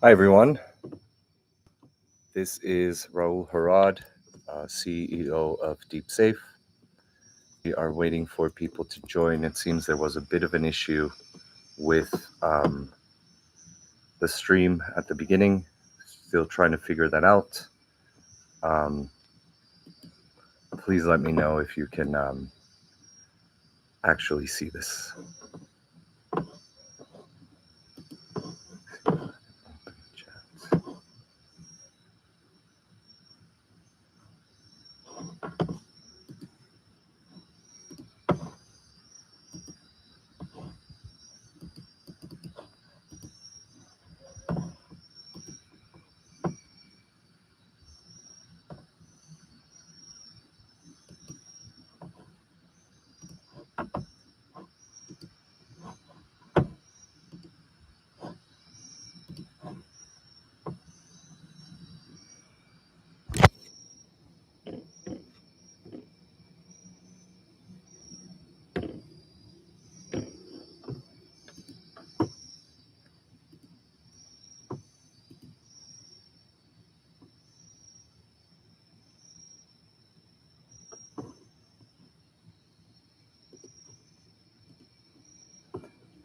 Hi, everyone. This is Raul Harad, CEO of DeepSafe. We are waiting for people to join. It seems there was a bit of an issue with the stream at the beginning. Still trying to figure that out. Um, Please let me know if you can actually see this.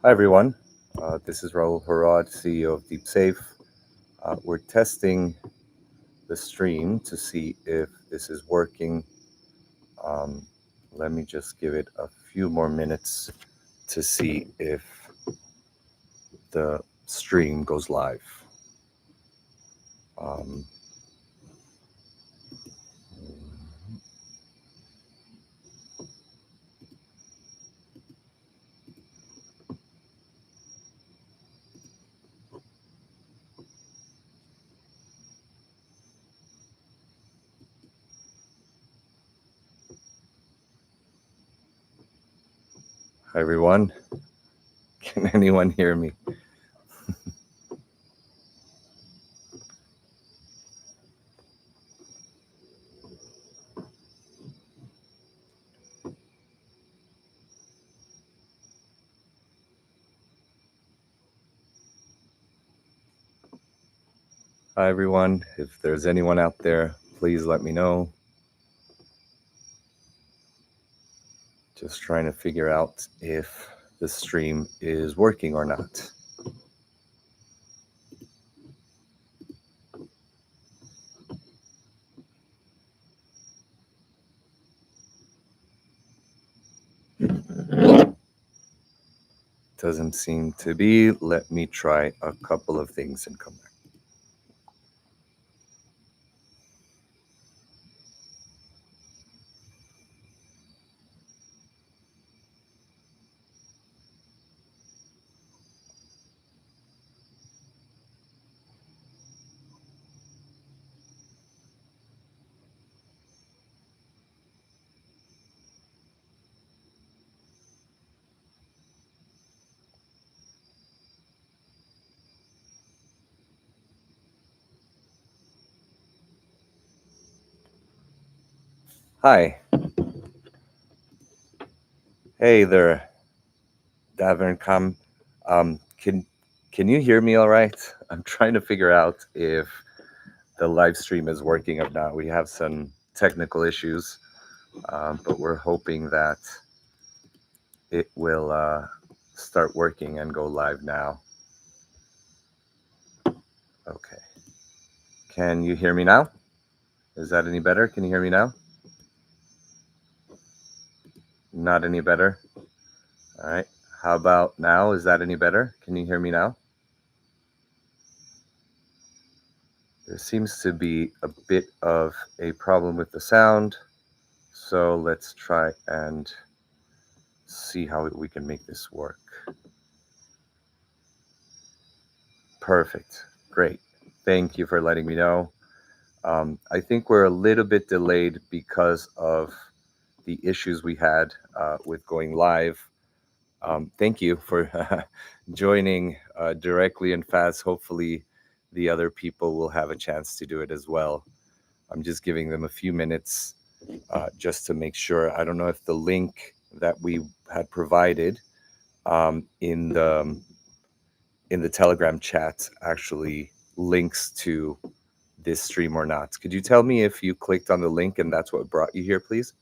Hi, everyone. This is Raul Harad, CEO of DeepSafe. We're testing the stream to see if this is working. Um, Let me just give it a few more minutes to see if the stream goes live. Um, Hi, everyone. Can anyone hear me? Hi, everyone. If there's anyone out there, please let me know. Just trying to figure out if the stream is working or not. Doesn't seem to be. Let me try a couple of things and come back. Hi. Hey there, Davern Kam. Can you hear me all right? I'm trying to figure out if the live stream is working or not. We have some technical issues, but we're hoping that it will start working and go live now. Okay. Can you hear me now? Is that any better? Can you hear me now? Not any better? All right. How about now? Is that any better? Can you hear me now? There seems to be a bit of a problem with the sound. So let's try and see how we can make this work. Perfect. Great. Thank you for letting me know. I think we're a little bit delayed because of the issues we had with going live. Thank you for joining directly and fast. Hopefully, the other people will have a chance to do it as well. I'm just giving them a few minutes just to make sure. I don't know if the link that we had provided in the Telegram chat actually links to this stream or not. Could you tell me if you clicked on the link and that's what brought you here, please?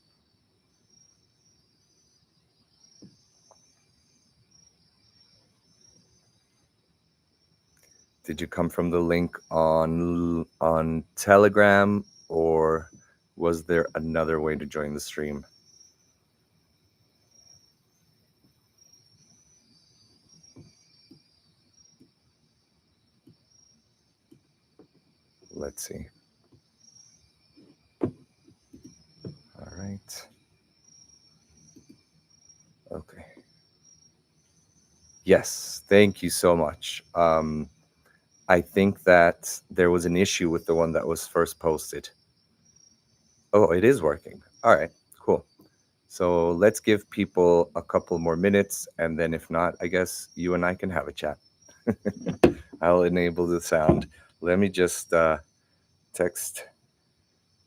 Did you come from the link on Telegram, or was there another way to join the stream? Let's see. All right. Okay. Yes, thank you so much. I think that there was an issue with the one that was first posted. Oh, it is working. All right, cool. So let's give people a couple more minutes, and then if not, I guess you and I can have a chat. I'll enable the sound. Let me just text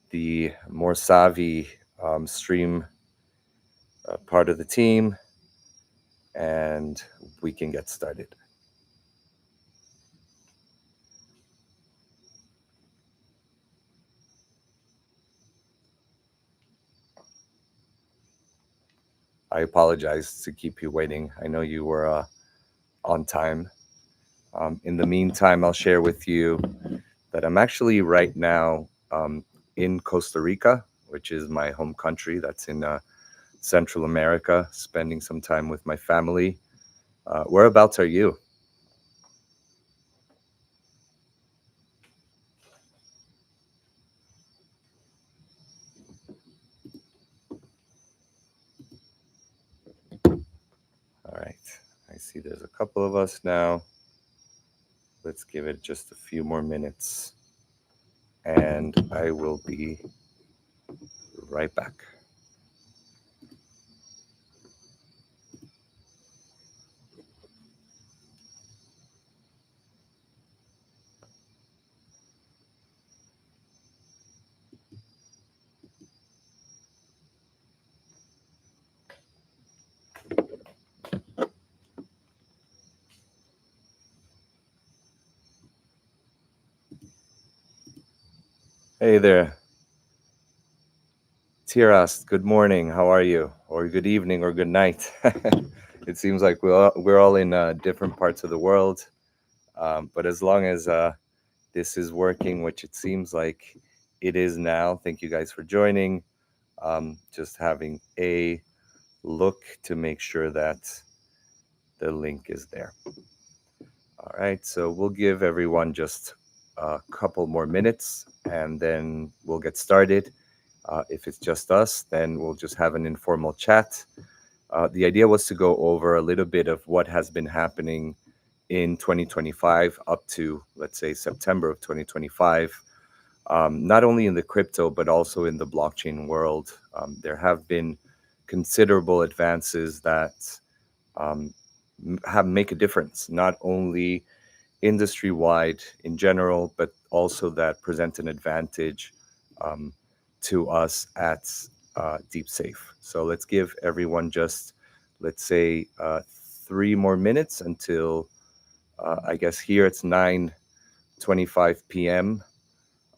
the more savvy stream part of the team, and we can get started. I apologize to keep you waiting. I know you were on time. In the meantime, I'll share with you that I'm actually right now in Costa Rica, which is my home country. That's in Central America, spending some time with my family. Whereabouts are you? All right. I see there's a couple of us now. Let's give it just a few more minutes, and I will be right back. Hey there. Tiras, good morning. How are you? Or good evening or good night. It seems like we're all in different parts of the world. But as long as this is working, which it seems like it is now, thank you guys for joining. Just having a look to make sure that the link is there. All right, so we'll give everyone just a couple more minutes and then we'll get started. If it's just us, then we'll just have an informal chat. The idea was to go over a little bit of what has been happening in 2025 up to, let's say, September of 2025, not only in the crypto, but also in the blockchain world. There have been considerable advances that make a difference, not only industry-wide in general, but also that present an advantage to us at DeepSafe. So let's give everyone just, let's say, 3 more minutes until, I guess here it's 9:25 p.m.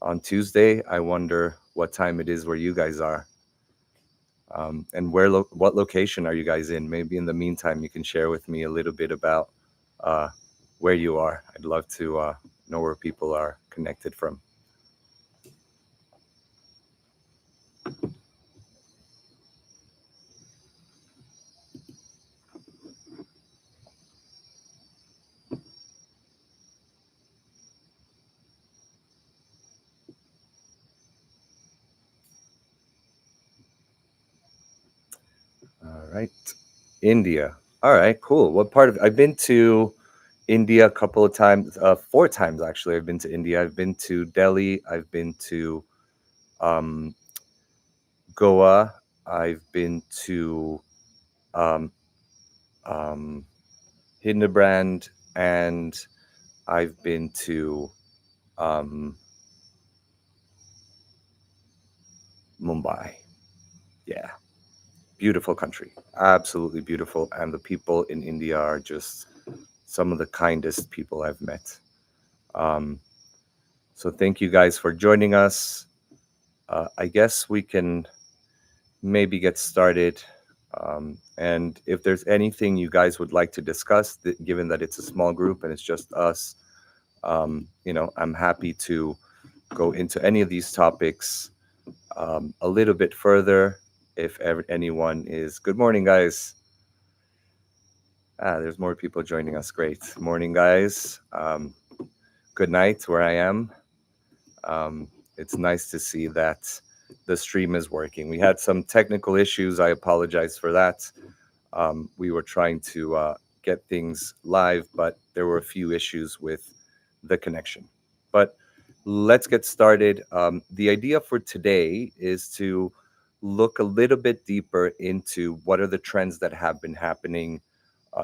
on Tuesday. I wonder what time it is where you guys are. And what location are you guys in? Maybe in the meantime, you can share with me a little bit about where you are. I'd love to know where people are connected from. All right. India. All right, cool. What part of I've been to India a couple of times, 4 times actually. I've been to India. I've been to Delhi. I've been to um, Goa. I've been to um, um, Hildebrand, and I've been to Mumbai. Yeah, beautiful country, absolutely beautiful, and the people in India are just some of the kindest people I've met. Um, So thank you guys for joining us. I guess we can maybe get started. And if there's anything you guys would like to discuss, given that it's a small group and it's just us, I'm happy to go into any of these topics a little bit further. If ever anyone is, good morning, guys. There's more people joining us. Great morning, guys. Good night, where I am. It's nice to see that the stream is working. We had some technical issues. I apologize for that. We were trying to get things live, but there were a few issues with the connection. But let's get started. The idea for today is to look a little bit deeper into what are the trends that have been happening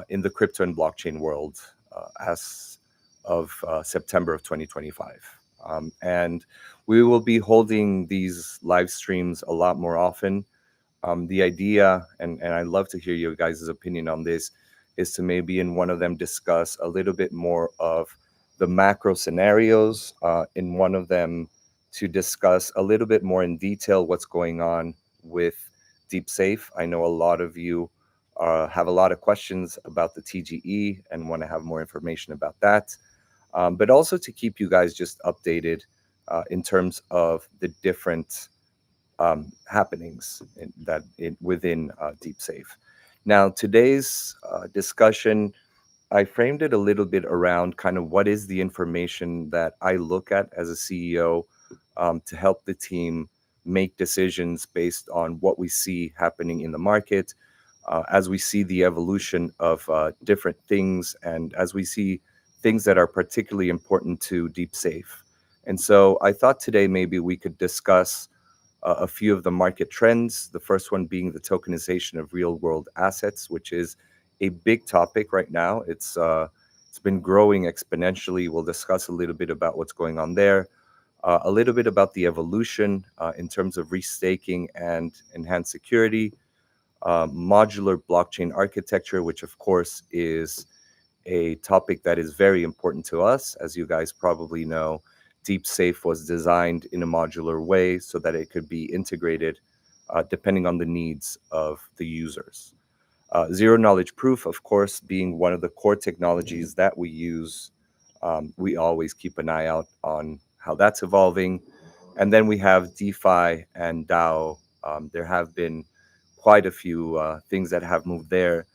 in the crypto and blockchain world as of September of 2025. And we will be holding these live streams a lot more often. The idea, and I'd love to hear your guys' opinion on this, is to maybe in one of them discuss a little bit more of the macro scenarios, in one of them to discuss a little bit more in detail what's going on with DeepSafe. I know a lot of you have a lot of questions about the TGE and want to have more information about that, but also to keep you guys just updated in terms of the different happenings within DeepSafe. Now, today's discussion, I framed it a little bit around kind of what is the information that I look at as a CEO to help the team make decisions based on what we see happening in the market, as we see the evolution of different things, and as we see things that are particularly important to DeepSafe. And so I thought today maybe we could discuss a few of the market trends. The first one being the tokenization of real world assets, which is a big topic right now. It's been growing exponentially. We'll discuss a little bit about what's going on there, a little bit about the evolution in terms of restaking and enhanced security, modular blockchain architecture, which of course is a topic that is very important to us. As you guys probably know, DeepSafe was designed in a modular way so that it could be integrated depending on the needs of the users. Zero knowledge proof, of course, being one of the core technologies that we use. We always keep an eye out on how that's evolving. And then we have DeFi and DAO. There have been quite a few things that have moved there.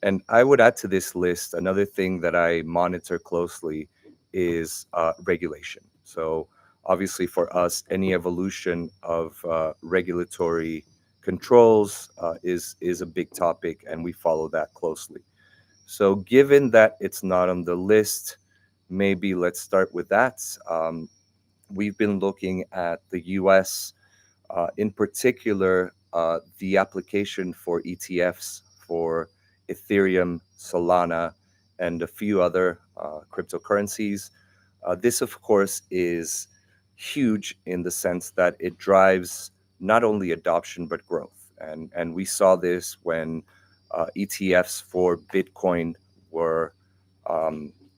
And I would add to this list another thing that I monitor closely is regulation. So obviously for us, any evolution of regulatory controls is a big topic, and we follow that closely. So given that it's not on the list, maybe let's start with that. We've been looking at the US, in particular, the application for ETFs for Ethereum, Solana, and a few other cryptocurrencies. This, of course, is huge in the sense that it drives not only adoption but growth. And we saw this when ETFs for Bitcoin were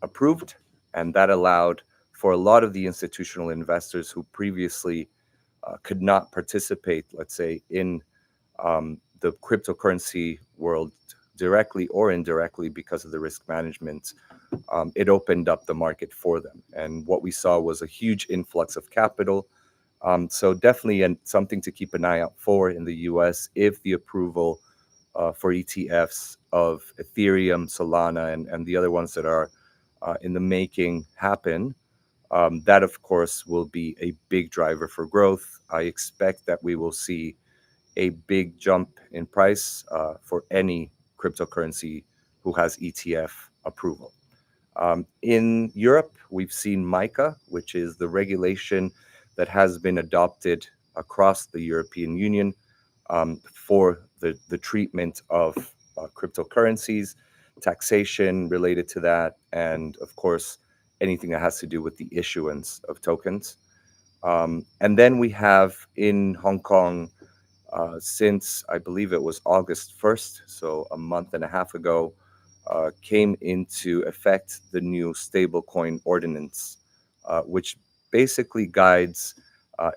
approved, and that allowed for a lot of the institutional investors who previously could not participate, let's say, in the cryptocurrency world directly or indirectly because of the risk management. It opened up the market for them. And what we saw was a huge influx of capital. So definitely something to keep an eye out for in the US if the approval for ETFs of Ethereum, Solana, and the other ones that are in the making happen. That, of course, will be a big driver for growth. I expect that we will see a big jump in price for any cryptocurrency who has ETF approval. In Europe, we've seen MiCA, which is the regulation that has been adopted across the European Union for the treatment of cryptocurrencies, taxation related to that, and of course, anything that has to do with the issuance of tokens. And then we have in Hong Kong, since I believe it was August 1st, so a month and a half ago, came into effect the new stablecoin ordinance, which basically guides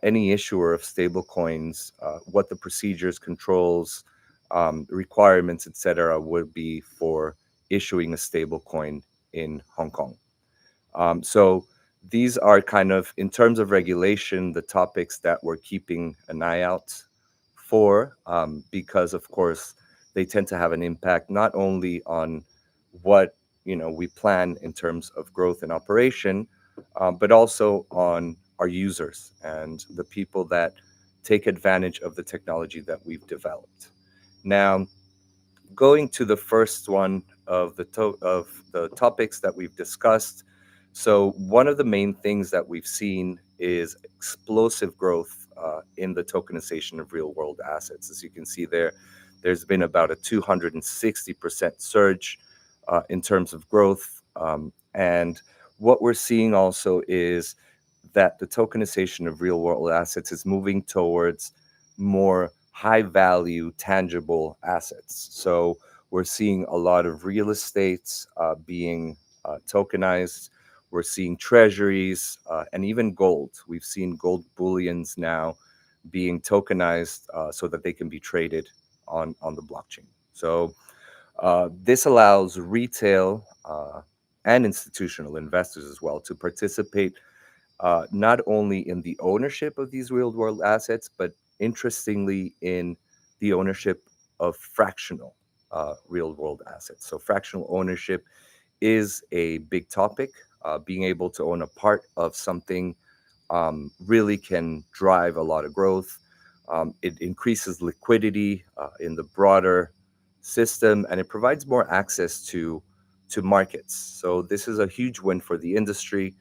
any issuer of stablecoins, what the procedures, controls, requirements, etc., would be for issuing a stablecoin in Hong Kong. So these are kind of, in terms of regulation, the topics that we're keeping an eye out for, because of course they tend to have an impact not only on what we plan in terms of growth and operation, but also on our users and the people that take advantage of the technology that we've developed. Now, going to the first one of the topics that we've discussed. So one of the main things that we've seen is explosive growth in the tokenization of real world assets. As you can see there, there's been about a 260% surge in terms of growth. And what we're seeing also is that the tokenization of real world assets is moving towards more high value, tangible assets. So we're seeing a lot of real estate being tokenized. We're seeing treasuries and even gold. We've seen gold bullions now being tokenized so that they can be traded on the blockchain. So this allows retail and institutional investors as well to participate not only in the ownership of these real world assets, but interestingly, in the ownership of fractional real world assets. So, fractional ownership is a big topic. Being able to own a part of something really can drive a lot of growth. It increases liquidity in the broader system, and it provides more access to markets. So this is a huge win for the industry.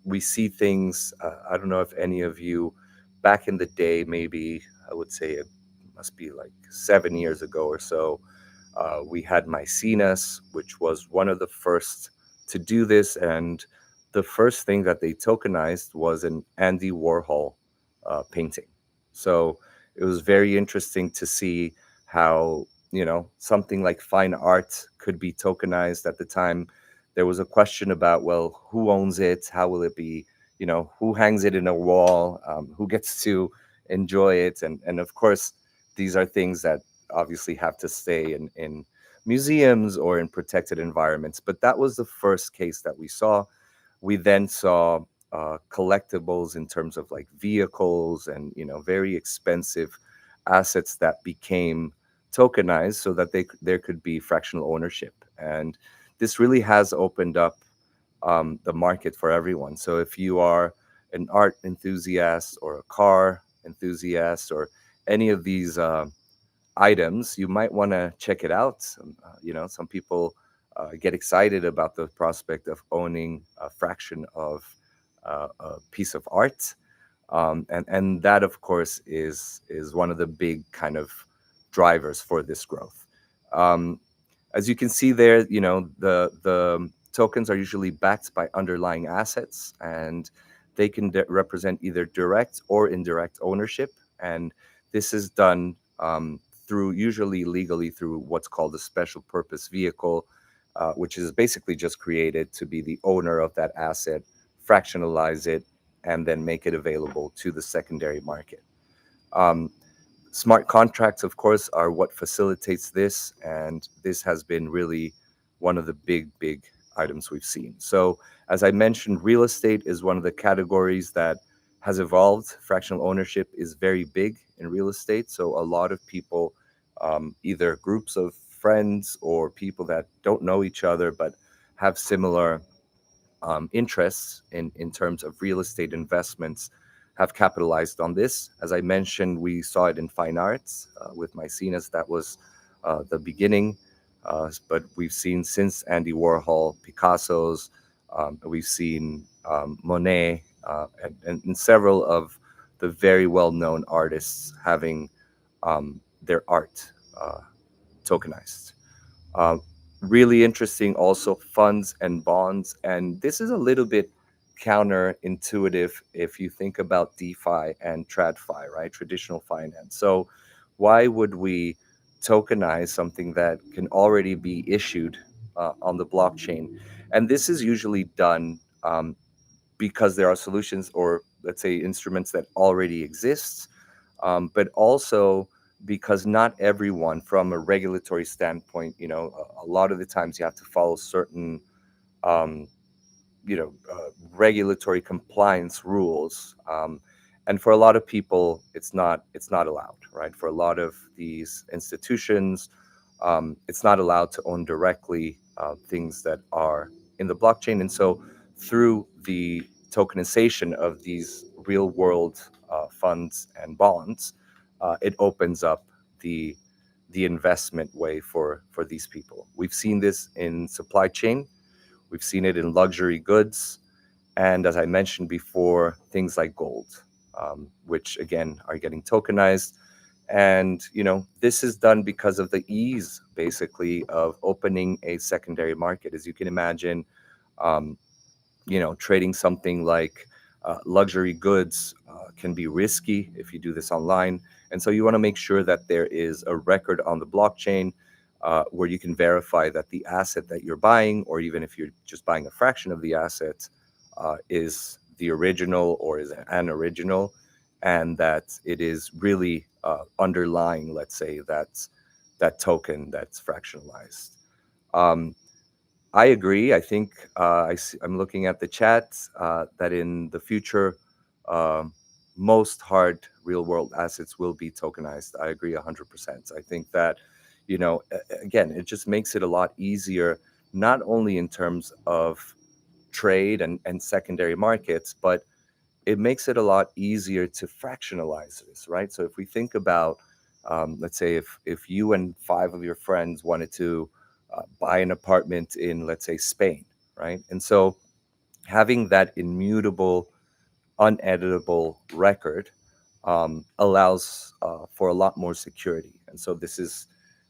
We see things. I don't know if any of you, back in the day, maybe I would say it must be like 7 years ago or so, we had Mycenas, which was one of the first to do this. And the first thing that they tokenized was an Andy Warhol painting. So it was very interesting to see how, something like fine art could be tokenized at the time. There was a question about, well, who owns it? How will it be? Who hangs it in a wall? Who gets to enjoy it? And of course, these are things that obviously have to stay in museums or in protected environments. But that was the first case that we saw. We then saw collectibles in terms of like vehicles and very expensive assets that became tokenized so that there could be fractional ownership. And this really has opened up the market for everyone. So if you are an art enthusiast or a car enthusiast or any of these items, you might want to check it out. Some people get excited about the prospect of owning a fraction of a piece of art, and that, of course, is one of the big kind of drivers for this growth. Um, as you can see there, the tokens are usually backed by underlying assets, and they can represent either direct or indirect ownership. And this is done through, usually legally, through what's called a special purpose vehicle, which is basically just created to be the owner of that asset, fractionalize it, and then make it available to the secondary market. Um, Smart contracts, of course, are what facilitates this, and this has been really one of the big items we've seen. So, as I mentioned, real estate is one of the categories that has evolved. Fractional ownership is very big in real estate, so a lot of people, either groups of friends or people that don't know each other but have similar interests in terms of real estate investments, have capitalized on this. As I mentioned, we saw it in fine arts with Mycenas. That was the beginning. But we've seen since Andy Warhol, Picasso's, we've seen Monet, and several of the very well-known artists having their art tokenized. Uh, Really interesting also, funds and bonds. And this is a little bit counterintuitive if you think about DeFi and TradFi, right? Traditional finance. So why would we tokenize something that can already be issued on the blockchain? And this is usually done because there are solutions, or let's say instruments that already exist, but also because not everyone, from a regulatory standpoint, a lot of the times you have to follow certain um, regulatory compliance rules, and for a lot of people it's not allowed, right? For a lot of these institutions, it's not allowed to own directly things that are in the blockchain. And so through the tokenization of these real world funds and bonds, it opens up the the investment way for these people. We've seen this in supply chain. We've seen it in luxury goods, and as I mentioned before, things like gold, which again are getting tokenized. And this is done because of the ease, basically, of opening a secondary market. As you can imagine, um, trading something like luxury goods can be risky if you do this online. And so you want to make sure that there is a record on the blockchain where you can verify that the asset that you're buying, or even if you're just buying a fraction of the asset, is the original or is an original, and that it is really underlying, let's say, that token that's fractionalized. Um, I agree. I think I'm looking at the chat that in the future, um most hard real world assets will be tokenized. I agree 100%. I think that, again, it just makes it a lot easier, not only in terms of trade and secondary markets, but it makes it a lot easier to fractionalize this, right? So if we think about, let's say, if you and five of your friends wanted to buy an apartment in, let's say, Spain, right? And so having that immutable, uneditable record allows for a lot more security. And so this has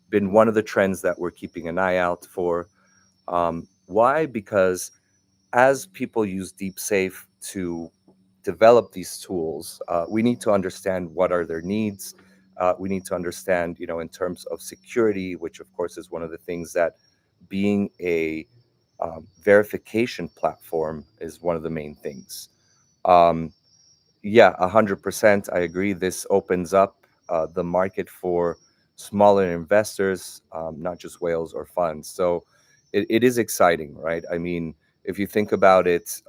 been one of the trends that we're keeping an eye out for. Why? Because as people use DeepSafe to develop these tools, we need to understand what are their needs. We need to understand, in terms of security, which of course is one of the things that being a verification platform is one of the main things. Um, yeah, 100%. I agree. This opens up the market for smaller investors, not just whales or funds. So it is exciting, right? I mean, if you think about it,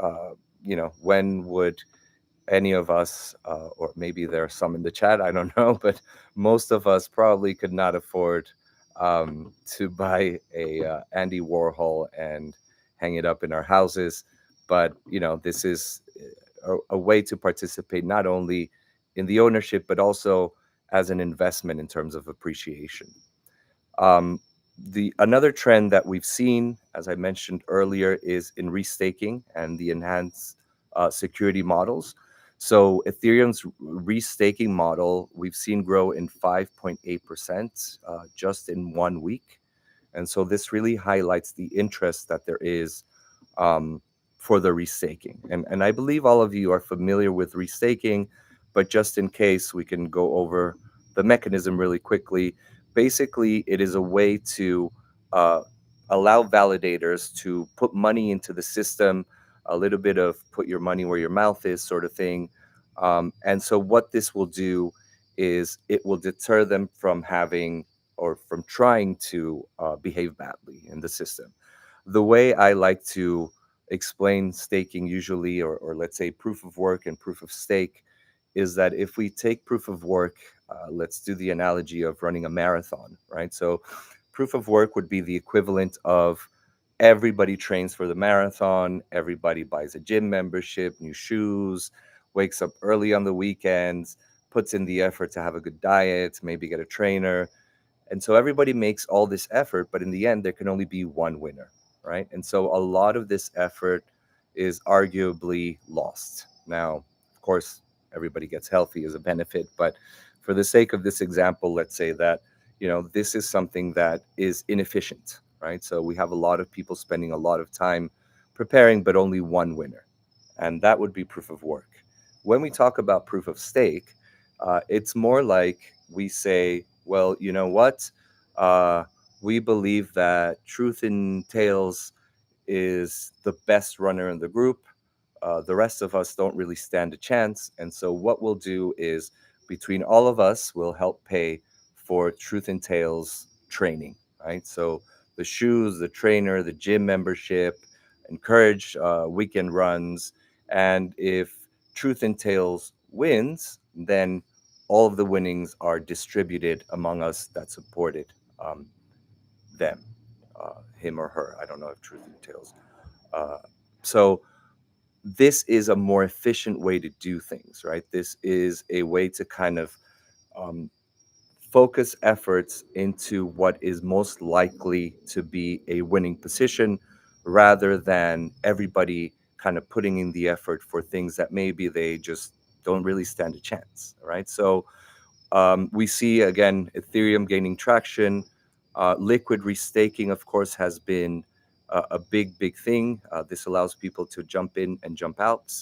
when would any of us, or maybe there are some in the chat, I don't know, but most of us probably could not afford to buy a Andy Warhol and hang it up in our houses. But this is a way to participate not only in the ownership, but also as an investment in terms of appreciation. Um, the Another trend that we've seen, as I mentioned earlier, is in restaking and the enhanced security models. So Ethereum's restaking model we've seen grow in 5.8% just in 1 week. And so this really highlights the interest that there is um, for the restaking. And I believe all of you are familiar with restaking, but just in case, we can go over the mechanism really quickly. Basically, it is a way to uh, allow validators to put money into the system, a little bit of put your money where your mouth is sort of thing. And so what this will do is it will deter them from having or from trying to behave badly in the system. The way I like to explain staking usually, or let's say proof of work and proof of stake, is that if we take proof of work, let's do the analogy of running a marathon, right? So proof of work would be the equivalent of everybody trains for the marathon, everybody buys a gym membership, new shoes, wakes up early on the weekends, puts in the effort to have a good diet, maybe get a trainer. And so everybody makes all this effort, but in the end, there can only be one winner, right? And so a lot of this effort is arguably lost. Now, of course, everybody gets healthy as a benefit, but for the sake of this example, let's say that, this is something that is inefficient, right? So we have a lot of people spending a lot of time preparing, but only one winner. And that would be proof of work. When we talk about proof of stake, it's more like we say, well, you know what? Uh, we believe that Truth in Tails is the best runner in the group. the rest of us don't really stand a chance. And so what we'll do is between all of us, we'll help pay for Truth and Tales training, right? So the shoes, the trainer, the gym membership, encourage weekend runs. And if Truth and Tales wins, then all of the winnings are distributed among us that supported um, them, him or her. I don't know if Truth and Tales. Uh, so this is a more efficient way to do things, right? This is a way to kind of um, focus efforts into what is most likely to be a winning position rather than everybody kind of putting in the effort for things that maybe they just don't really stand a chance, right? So we see again Ethereum gaining traction. Liquid restaking, of course, has been a big thing. This allows people to jump in and jump out,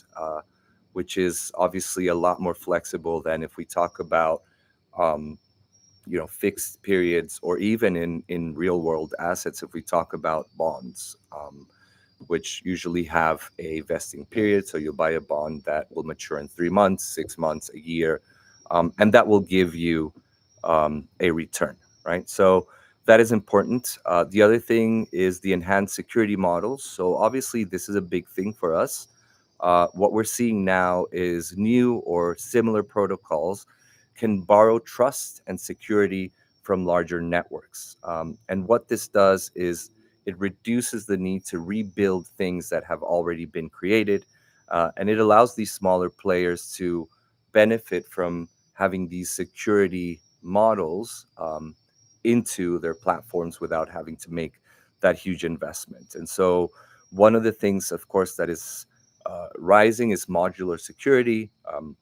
which is obviously a lot more flexible than if we talk about um, fixed periods, or even in real world assets if we talk about bonds, which usually have a vesting period. So you'll buy a bond that will mature in 3 months, 6 months, a year, and that will give you a return, right? So that is important. The other thing is the enhanced security models. So obviously, this is a big thing for us. What we're seeing now is new or similar protocols can borrow trust and security from larger networks. And what this does is it reduces the need to rebuild things that have already been created. And it allows these smaller players to benefit from having these security models into their platforms without having to make that huge investment. And so, one of the things, of course, that is rising is modular security.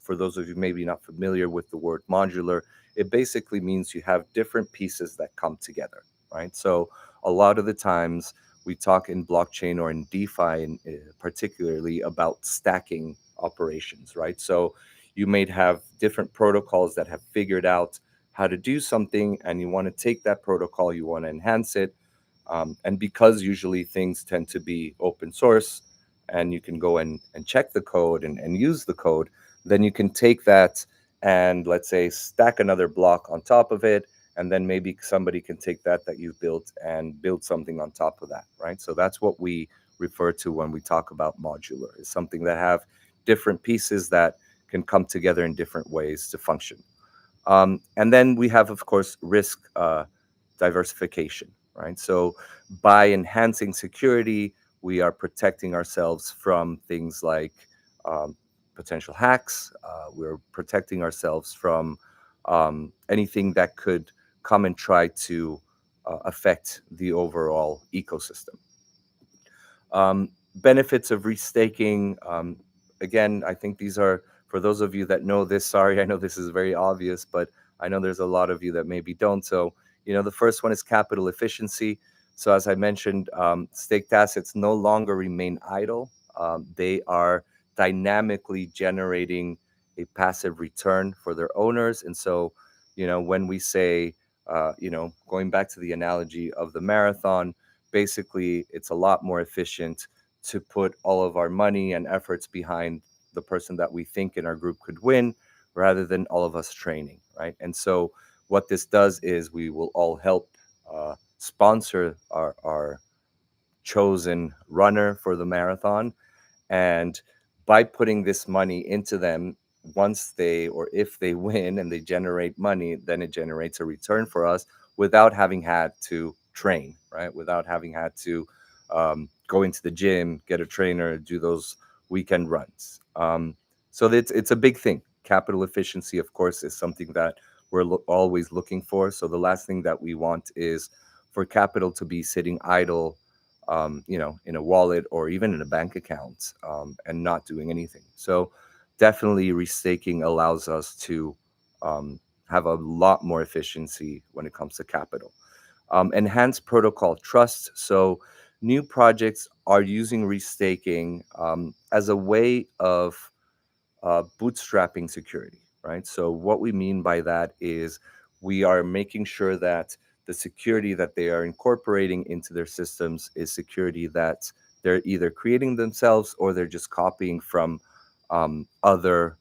For those of you maybe not familiar with the word modular, it basically means you have different pieces that come together, right? So a lot of the times we talk in blockchain or in DeFi, particularly about stacking operations, right? So you may have different protocols that have figured out how to do something, and you want to take that protocol, you want to enhance it. And because usually things tend to be open source and you can go and check the code and use the code, then you can take that and, let's say, stack another block on top of it. And then maybe somebody can take that you've built and build something on top of that, right? So that's what we refer to when we talk about modular, is something that have different pieces that can come together in different ways to function. And then we have, of course, risk diversification, right? So by enhancing security, we are protecting ourselves from things like um, potential hacks. We're protecting ourselves from anything that could come and try to affect the overall ecosystem. Benefits of restaking. Again, I think these are, for those of you that know this, sorry, I know this is very obvious, but I know there's a lot of you that maybe don't. So, the first one is capital efficiency. So, as I mentioned, staked assets no longer remain idle. They are dynamically generating a passive return for their owners. And so, when we say, going back to the analogy of the marathon, basically it's a lot more efficient to put all of our money and efforts behind the person that we think in our group could win rather than all of us training, right? And so what this does is we will all help sponsor our chosen runner for the marathon. And by putting this money into them, once they, or if they win and they generate money, then it generates a return for us without having had to train, right? Without having had to go into the gym, get a trainer, do those weekend runs. So it's a big thing. Capital efficiency, of course, is something that we're always looking for. So the last thing that we want is for capital to be sitting idle, in a wallet or even in a bank account, and not doing anything. So definitely restaking allows us to have a lot more efficiency when it comes to capital. Enhanced protocol trust. So new projects are using restaking as a way of bootstrapping security, right? So what we mean by that is we are making sure that the security that they are incorporating into their systems is security that they're either creating themselves or they're just copying from other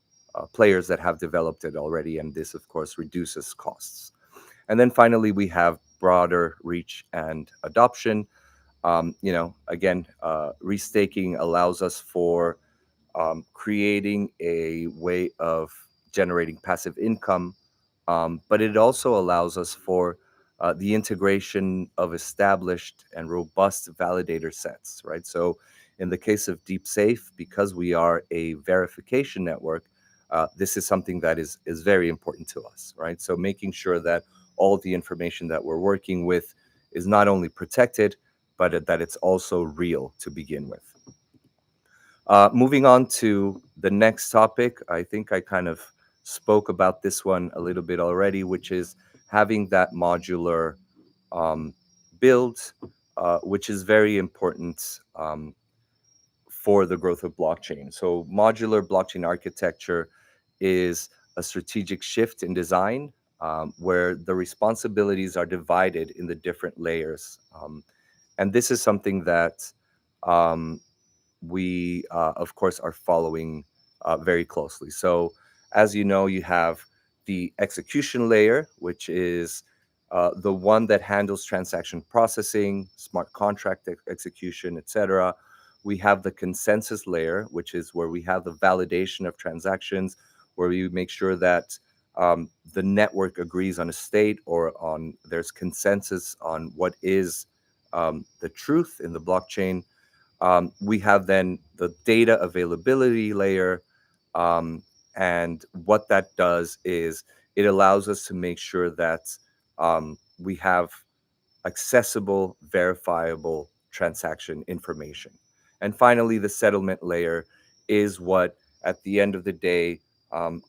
players that have developed it already. And this, of course, reduces costs. And then finally, we have broader reach and adoption. Again, restaking allows us for creating a way of generating passive income, but it also allows us for the integration of established and robust validator sets, right? So, in the case of DeepSafe, because we are a verification network, this is something that is very important to us, right? So, making sure that all the information that we're working with is not only protected, but that it's also real to begin with. Moving on to the next topic, I think I kind of spoke about this one a little bit already, which is having that modular um, build, which is very important for the growth of blockchain. So, modular blockchain architecture is a strategic shift in design where the responsibilities are divided in the different layers. And this is something that um, we, of course, are following very closely. So, as you know, you have the execution layer, which is the one that handles transaction processing, smart contract execution, etc. We have the consensus layer, which is where we have the validation of transactions, where we make sure that the network agrees on a state or on there's consensus on what is the truth in the blockchain. We have then the data availability layer. Um, and what that does is it allows us to make sure that we have accessible, verifiable transaction information. And finally, the settlement layer is what, at the end of the day,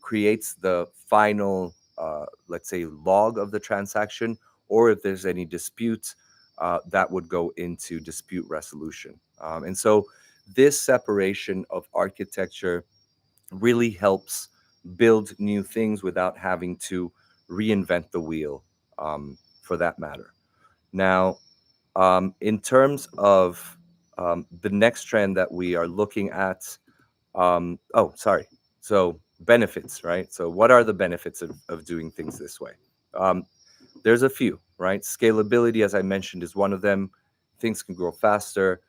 creates the final, let's say, log of the transaction, or if there's any dispute, that would go into dispute resolution. And so, this separation of architecture really helps build new things without having to reinvent the wheel, for that matter. Now, in terms of the next trend that we are looking at, oh, sorry. So, benefits, right? So, what are the benefits of doing things this way? Um, there's a few, right? Scalability, as I mentioned, is one of them. Things can grow faster.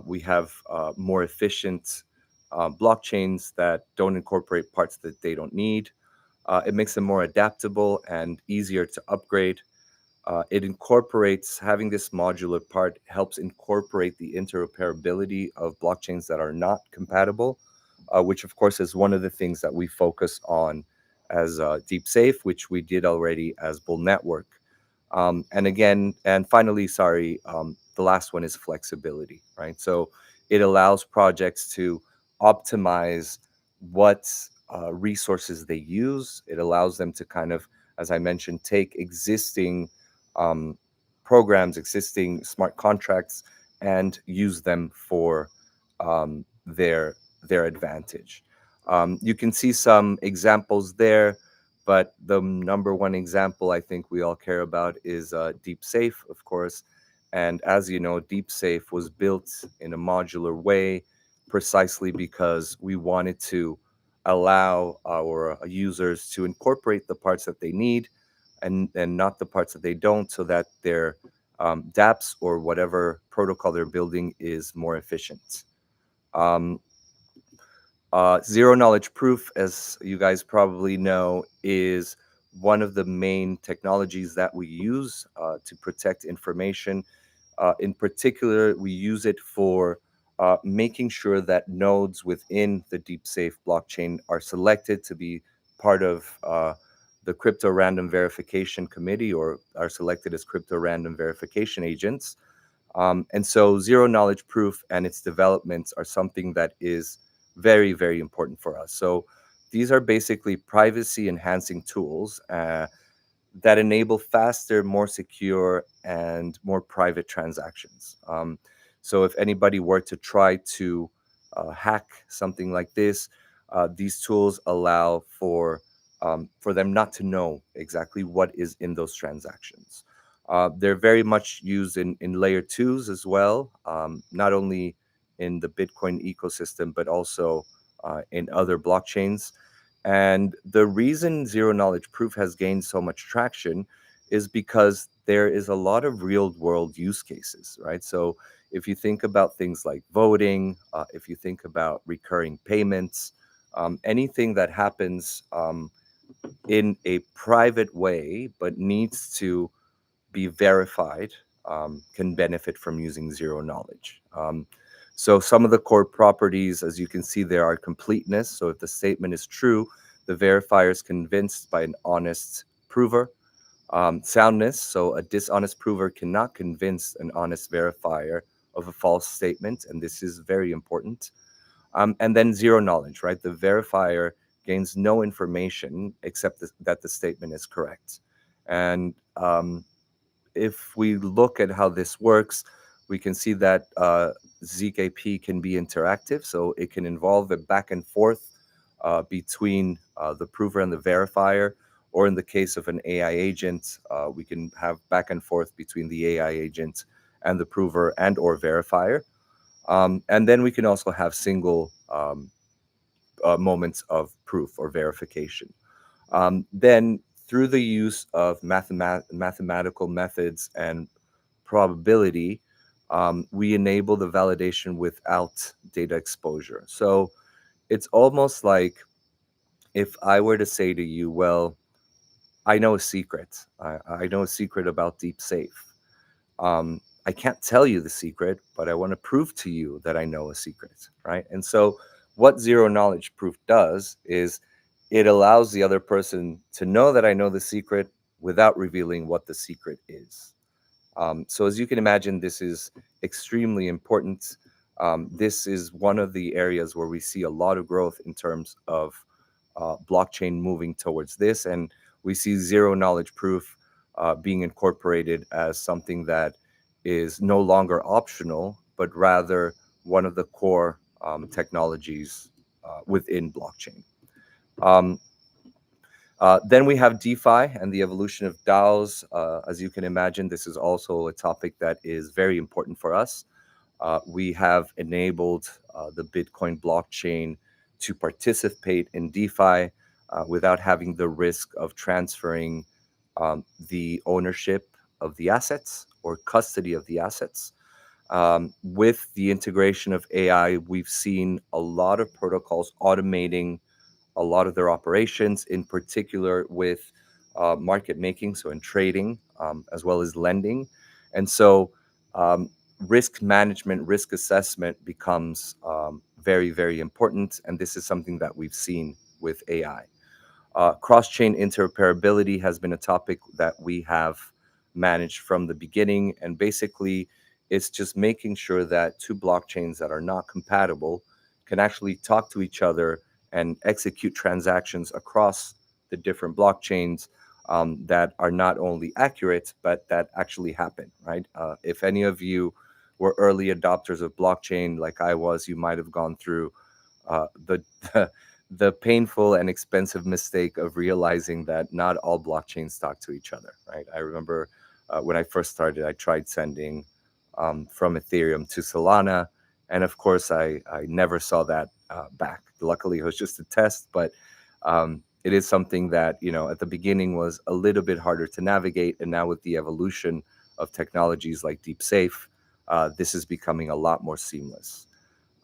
We have more efficient blockchains that don't incorporate parts that they don't need. It makes them more adaptable and easier to upgrade. It incorporates having this modular part helps incorporate the interoperability of blockchains that are not compatible, which of course is one of the things that we focus on as DeepSafe, which we did already as Bull Network. And again, and finally, sorry, the last one is flexibility, right? So it allows projects to optimize what resources they use. It allows them to kind of, as I mentioned, take existing um, programs, existing smart contracts, and use them for their advantage. You can see some examples there, but the number one example I think we all care about is DeepSafe, of course. And as you know, DeepSafe was built in a modular way precisely because we wanted to allow our users to incorporate the parts that they need and not the parts that they don't, so that their dApps or whatever protocol they're building is more efficient. Um, Zero knowledge proof, as you guys probably know, is one of the main technologies that we use to protect information. In particular, we use it for making sure that nodes within the DeepSafe blockchain are selected to be part of the crypto random verification committee or are selected as crypto random verification agents. And so, zero knowledge proof and its developments are something that is very, very important for us. So, these are basically privacy enhancing tools that enable faster, more secure, and more private transactions. So, if anybody were to try to hack something like this, these tools allow for them not to know exactly what is in those transactions. They're very much used in layer twos as well, not only in the Bitcoin ecosystem, but also in other blockchains. And the reason zero knowledge proof has gained so much traction is because there is a lot of real world use cases, right? So if you think about things like voting, if you think about recurring payments, anything that happens in a private way but needs to be verified can benefit from using zero knowledge. So some of the core properties, as you can see, there are completeness. So if the statement is true, the verifier is convinced by an honest prover. Soundness, so a dishonest prover cannot convince an honest verifier of a false statement, and this is very important. And then zero knowledge, right? The verifier gains no information except that the statement is correct. And if we look at how this works, we can see that ZKP can be interactive, so it can involve a back and forth between the prover and the verifier, or in the case of an AI agent, we can have back and forth between the AI agent and the prover and or verifier. And then we can also have single moments of proof or verification. Then through the use of mathematical methods and probability, we enable the validation without data exposure. So it's almost like if I were to say to you, well, I know a secret. I know a secret about DeepSafe. I can't tell you the secret, but I want to prove to you that I know a secret, right? And so, what zero knowledge proof does is it allows the other person to know that I know the secret without revealing what the secret is. So, as you can imagine, this is extremely important. This is one of the areas where we see a lot of growth in terms of blockchain moving towards this. And we see zero knowledge proof being incorporated as something that is no longer optional, but rather one of the core technologies within blockchain. Um, then we have DeFi and the evolution of DAOs. As you can imagine, this is also a topic that is very important for us. We have enabled the Bitcoin blockchain to participate in DeFi without having the risk of transferring the ownership of the assets or custody of the assets. With the integration of AI, we've seen a lot of protocols automating a lot of their operations, in particular with market making, so in trading, as well as lending. And so um, risk management, risk assessment becomes very, very important. And this is something that we've seen with AI. Cross-chain interoperability has been a topic that we have managed from the beginning. And basically, it's just making sure that two blockchains that are not compatible can actually talk to each other and execute transactions across the different blockchains that are not only accurate, but that actually happen, right? If any of you were early adopters of blockchain like I was, you might have gone through the the painful and expensive mistake of realizing that not all blockchains talk to each other, right? I remember when I first started, I tried sending from Ethereum to Solana, and of course, I never saw that back. Luckily, it was just a test, but it is something that, you know, at the beginning was a little bit harder to navigate, and now with the evolution of technologies like DeepSafe, this is becoming a lot more seamless.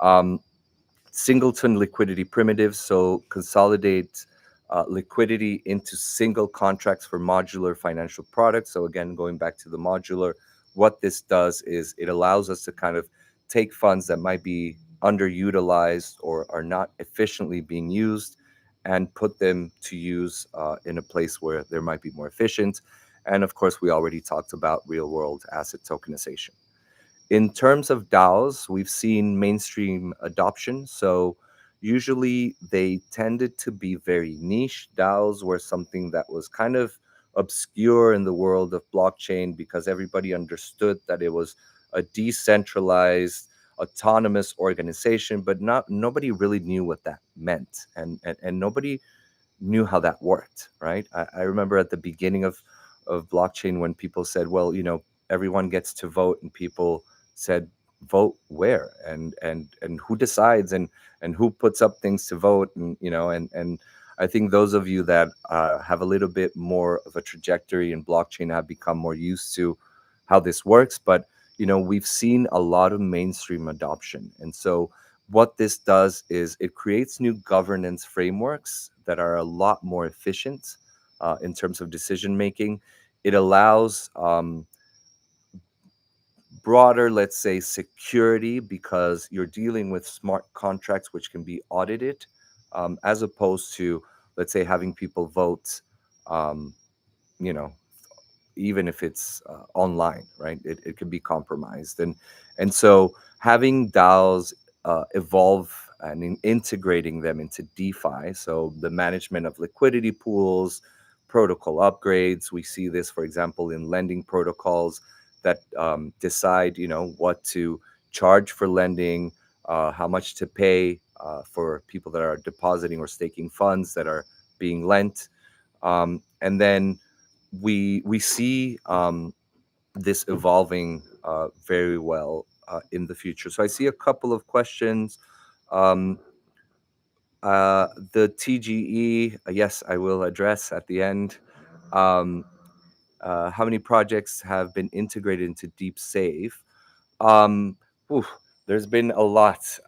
Um, Singleton liquidity primitives, so consolidate liquidity into single contracts for modular financial products. So again, going back to the modular, what this does is it allows us to kind of take funds that might be underutilized or are not efficiently being used and put them to use in a place where there might be more efficient. And of course, we already talked about real world asset tokenization. In terms of DAOs, we've seen mainstream adoption. So usually they tended to be very niche. DAOs were something that was kind of obscure in the world of blockchain because everybody understood that it was a decentralized, autonomous organization, but nobody really knew what that meant, and nobody knew how that worked, right? I remember at the beginning of blockchain when people said, well, you know, everyone gets to vote, and people said, vote where, and who decides, and who puts up things to vote, and I think those of you that have a little bit more of a trajectory in blockchain have become more used to how this works. But we've seen a lot of mainstream adoption, and so what this does is it creates new governance frameworks that are a lot more efficient in terms of decision making. It allows broader, let's say, security, because you're dealing with smart contracts which can be audited, as opposed to, let's say, having people vote, um, you know, even if it's online, right? It could be compromised, and so having DAOs evolve and integrating them into DeFi, so the management of liquidity pools, protocol upgrades. We see this, for example, in lending protocols that decide, what to charge for lending, how much to pay for people that are depositing or staking funds that are being lent, and then we see this evolving very well in the future. So I see a couple of questions. Um, the TGE, yes, I will address at the end. Um, how many projects have been integrated into Deep Save? Um, oof, there's been a lot.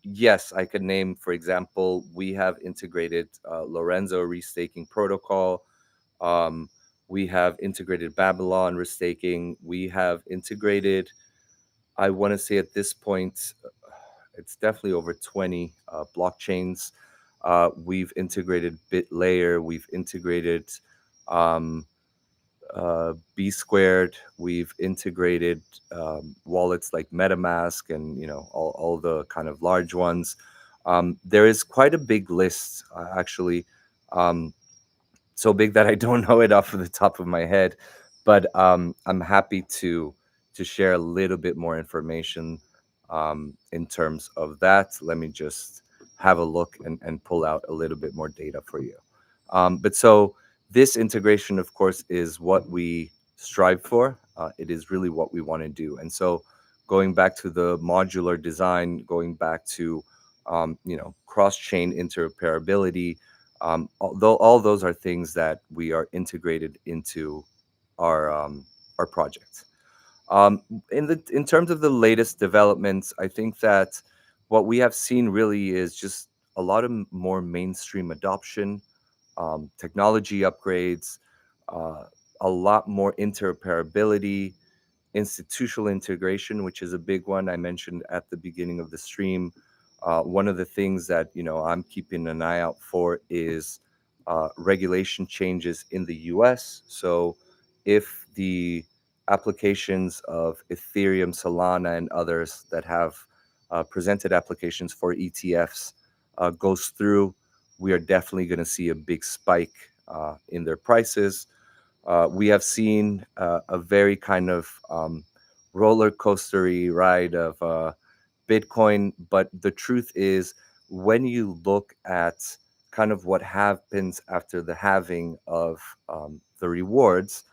Yes, I could name, for example, we have integrated Lorenzo restaking protocol. Um, we have integrated Babylon restaking. We have integrated, I want to say at this point, it's definitely over 20 blockchains. We've integrated BitLayer. We've integrated um, B squared. We've integrated wallets like MetaMask, and all the kind of large ones. There is quite a big list, actually. Um, so big that I don't know it off of the top of my head, but I'm happy to share a little bit more information in terms of that. Let me just have a look and pull out a little bit more data for you. But so this integration, of course, is what we strive for. It is really what we want to do. And so going back to the modular design, going back to cross-chain interoperability, although all those are things that we are integrated into our project. In terms of the latest developments, I think that what we have seen really is just a lot of more mainstream adoption, technology upgrades, uh, a lot more interoperability, institutional integration, which is a big one I mentioned at the beginning of the stream. One of the things that I'm keeping an eye out for is regulation changes in the U.S. So if the applications of Ethereum, Solana, and others that have presented applications for ETFs goes through, we are definitely going to see a big spike in their prices. We have seen a very kind of roller coastery ride of Bitcoin, but the truth is, when you look at kind of what happens after the halving of the rewards,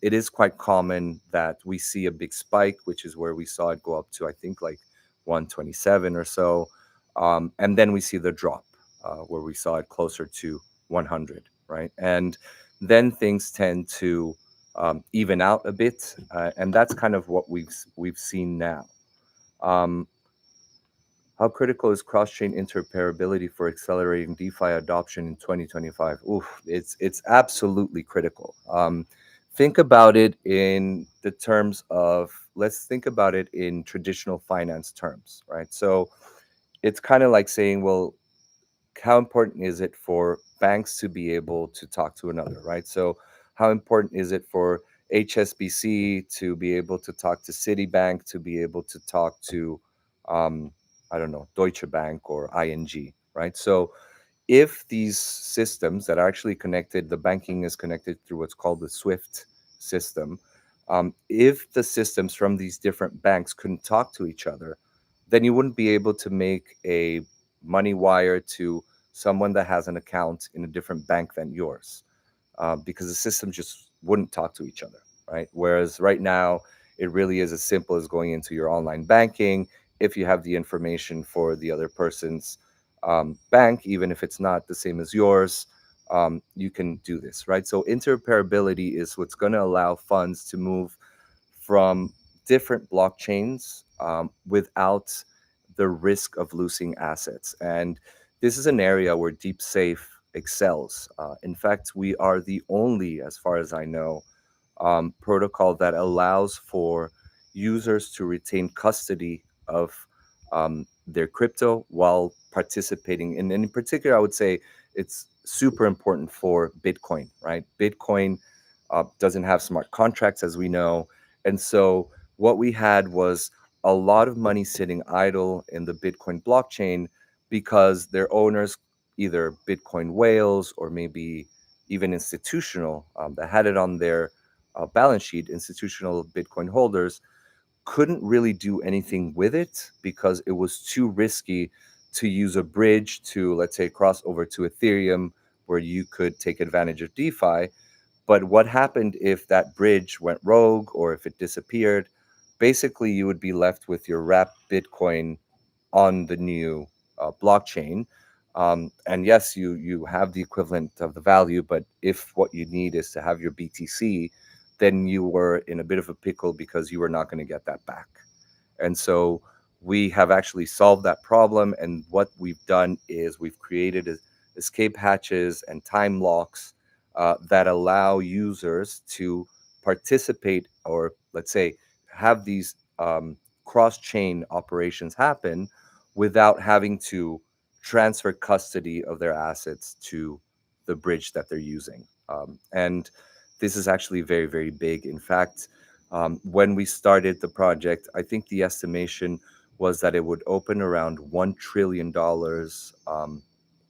it is quite common that we see a big spike, which is where we saw it go up to, I think, like 127 or so. And then we see the drop, where we saw it closer to 100, right? And then things tend to even out a bit, and that's kind of what we've seen now. Um, how critical is cross-chain interoperability for accelerating DeFi adoption in 2025? Oof, it's absolutely critical. Think about it in the terms of, let's think about it in traditional finance terms, right? So it's kind of like saying, well, how important is it for banks to be able to talk to another, right? So how important is it for HSBC to be able to talk to Citibank, to be able to talk to, um, I don't know, Deutsche Bank or ING, right? So if these systems that are actually connected, the banking is connected through what's called the SWIFT system. If the systems from these different banks couldn't talk to each other, then you wouldn't be able to make a money wire to someone that has an account in a different bank than yours, because the system just wouldn't talk to each other, right? Whereas right now, It really is as simple as going into your online banking. If you have the information for the other person's bank, even if it's not the same as yours, you can do this, right? So interoperability is what's going to allow funds to move from different blockchains without the risk of losing assets. And this is an area where DeepSafe excels. In fact, we are the only, as far as I know, protocol that allows for users to retain custody of their crypto while participating. And in particular, I would say it's super important for Bitcoin, right? Bitcoin doesn't have smart contracts, as we know. And so what we had was a lot of money sitting idle in the Bitcoin blockchain because their owners, either Bitcoin whales or maybe even institutional, that had it on their balance sheet, institutional Bitcoin holders, couldn't really do anything with it because it was too risky to use a bridge to, let's say, cross over to Ethereum where you could take advantage of DeFi. But what happened if that bridge went rogue or if it disappeared? Basically, you would be left with your wrapped Bitcoin on the new blockchain. And yes, you have the equivalent of the value, but if what you need is to have your BTC, then you were in a bit of a pickle because you were not going to get that back. And so we have actually solved that problem. And what we've done is we've created escape hatches and time locks that allow users to participate, or let's say have these cross chain operations happen without having to transfer custody of their assets to the bridge that they're using. And this is actually very, very big. In fact, when we started the project, I think the estimation was that it would open around $1 trillion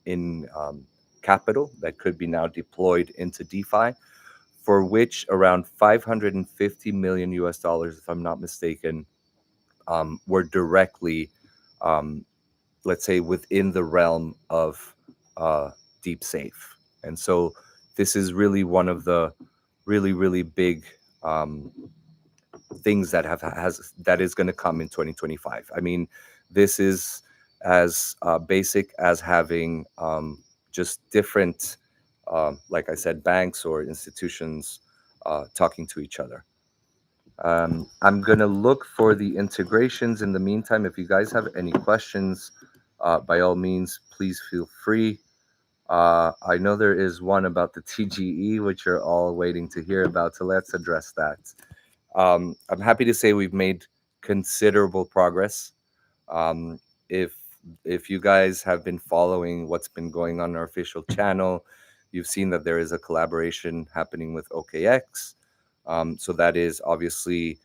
in capital that could be now deployed into DeFi, for which around 550 million US dollars, if I'm not mistaken, were directly, um, let's say, within the realm of DeepSafe. And so this is really one of the really, really big um, things that that is going to come in 2025. I mean, this is as basic as having just different, like I said, banks or institutions talking to each other. I'm going to look for the integrations in the meantime. If you guys have any questions, by all means, please feel free. I know there is one about the TGE, which you're all waiting to hear about, so let's address that. I'm happy to say we've made considerable progress. Um, if if you guys have been following what's been going on our official channel, you've seen that there is a collaboration happening with OKX. So that is obviously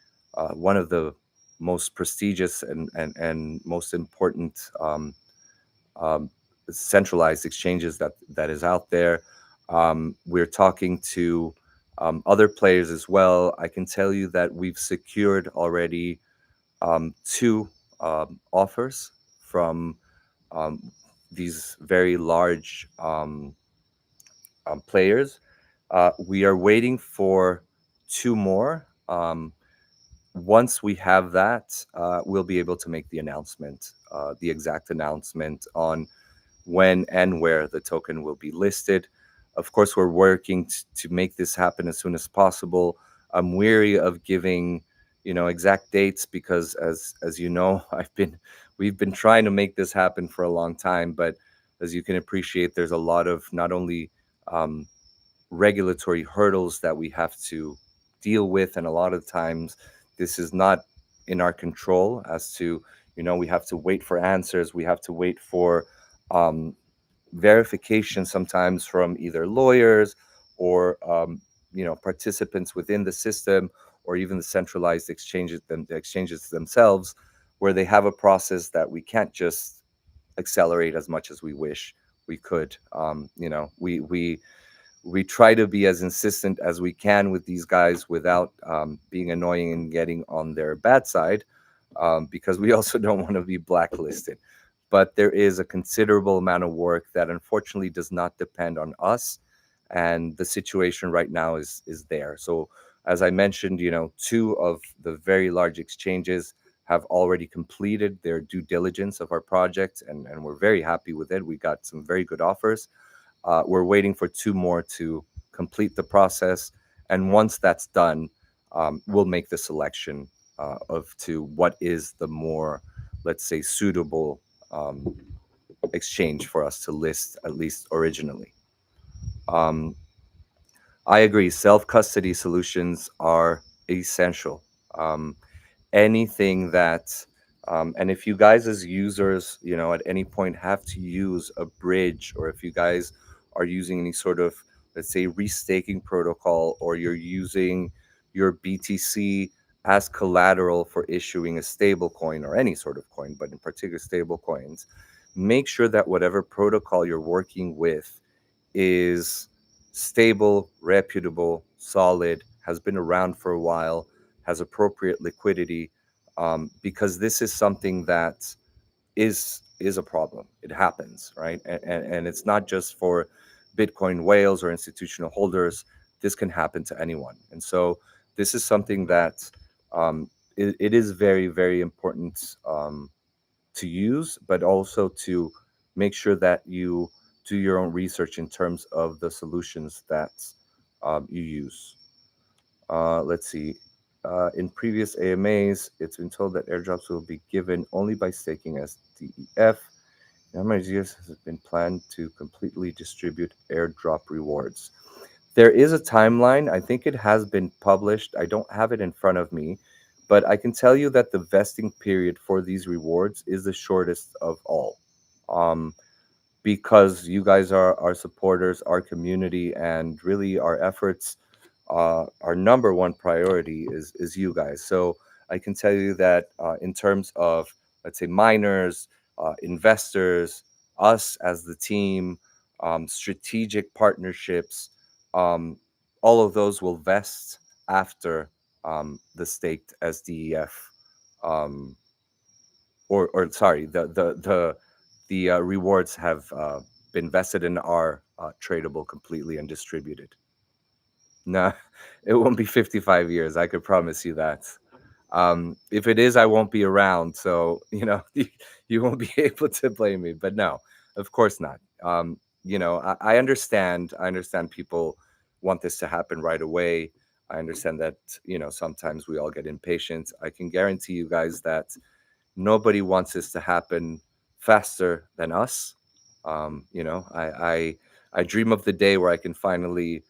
one of the most prestigious and most important um, centralized exchanges that is out there. We're talking to other players as well. I can tell you that we've secured already two offers from um, these very large players. We are waiting for two more. Once we have that, we'll be able to make the announcement, the exact announcement on when and where the token will be listed. Of course, we're working to make this happen as soon as possible. I'm weary of giving, exact dates because, as you know, we've been trying to make this happen for a long time. But as you can appreciate, there's a lot of not only um, regulatory hurdles that we have to deal with, and a lot of times this is not in our control. As to, we have to wait for answers. We have to wait for um, verification sometimes from either lawyers or participants within the system, or even the centralized exchanges, the exchanges themselves, where they have a process that we can't just accelerate as much as we wish we could. We try to be as insistent as we can with these guys without being annoying and getting on their bad side, because we also don't want to be blacklisted. But there is a considerable amount of work that unfortunately does not depend on us, and the situation right now is there. So As I mentioned, two of the very large exchanges have already completed their due diligence of our project, and we're very happy with it. We got some very good offers. We're waiting for two more to complete the process, and once that's done, we'll make the selection of to what is the more, let's say, suitable exchange for us to list, at least originally. Um, I agree. Self custody solutions are essential. Um, Anything that, and if you guys as users, at any point have to use a bridge, or if you guys are using any sort of, let's say, restaking protocol, or you're using your BTC as collateral for issuing a stable coin or any sort of coin, but in particular stable coins, make sure that whatever protocol you're working with is stable, reputable, solid, has been around for a while, has appropriate liquidity, because this is something that is a problem. It happens, right? And it's not just for Bitcoin whales or institutional holders. This can happen to anyone, and so this is something that it is very, very important to use, but also to make sure that you do your own research in terms of the solutions that you use. Let's see. In previous AMAs, it's been told that airdrops will be given only by staking as DEF. How many years has it been planned to completely distribute airdrop rewards? There is a timeline. I think it has been published. I don't have it in front of me, but I can tell you that the vesting period for these rewards is the shortest of all. Um, because you guys are our supporters, our community, and really our efforts. Our number one priority is you guys. So I can tell you that in terms of, let's say, miners, investors, us as the team, strategic partnerships, um, all of those will vest after the staked SDEF, um, or sorry, the rewards have been vested and are tradable completely and distributed. No, it won't be 55 years. I could promise you that. If it is, I won't be around, so you won't be able to blame me. But no, of course not. I understand. I understand people want this to happen right away. I understand that sometimes we all get impatient. I can guarantee you guys that nobody wants this to happen faster than us. I dream of the day where I can finally,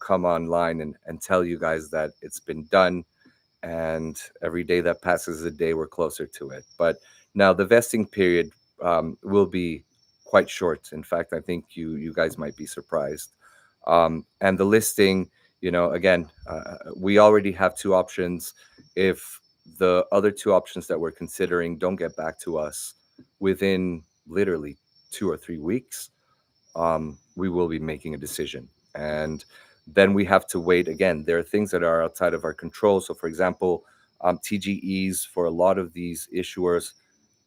come online and tell you guys that it's been done. And every day that passes a day, we're closer to it. But now the vesting period will be quite short. In fact, I think you guys might be surprised. And the listing, again, we already have two options. If the other two options that we're considering don't get back to us within literally 2 or 3 weeks, we will be making a decision. And then we have to wait. Again, there are things that are outside of our control. So, for example, TGEs for a lot of these issuers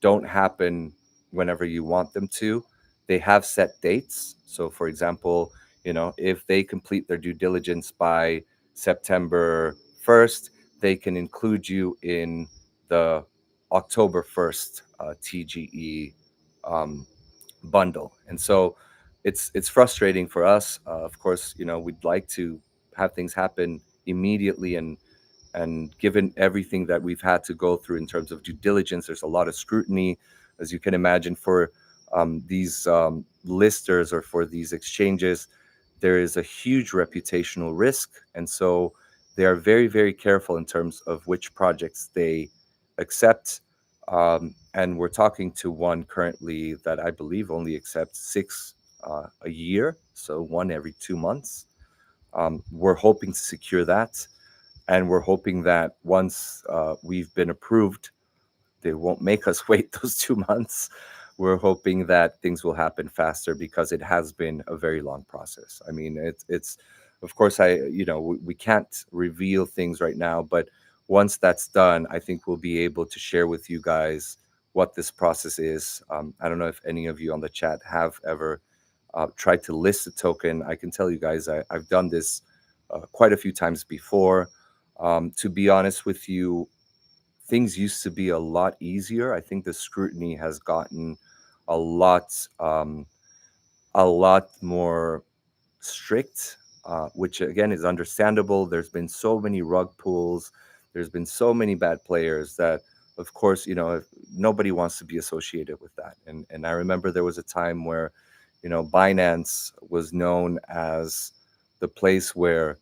don't happen whenever you want them to. They have set dates. So, for example, if they complete their due diligence by September 1st, they can include you in the October 1st TGE um, bundle. And so it's frustrating for us. Of course, we'd like to have things happen immediately, and given everything that we've had to go through in terms of due diligence, there's a lot of scrutiny, as you can imagine, for these listers or for these exchanges. There is a huge reputational risk, and so they are very, very careful in terms of which projects they accept. And we're talking to one currently that I believe only accepts six a year, so one every 2 months. We're hoping to secure that, and we're hoping that once we've been approved, they won't make us wait those 2 months. We're hoping that things will happen faster because it has been a very long process. I mean, it's of course we can't reveal things right now, but once that's done, I think we'll be able to share with you guys what this process is. I don't know if any of you on the chat have ever tried to list a token. I can tell you guys I've done this quite a few times before. To be honest with you, things used to be a lot easier. I think the scrutiny has gotten a lot, um, a lot more strict, which again is understandable. There's been so many rug pulls. There's been so many bad players that, of course, nobody wants to be associated with that. And I remember there was a time where, Binance was known as the place where,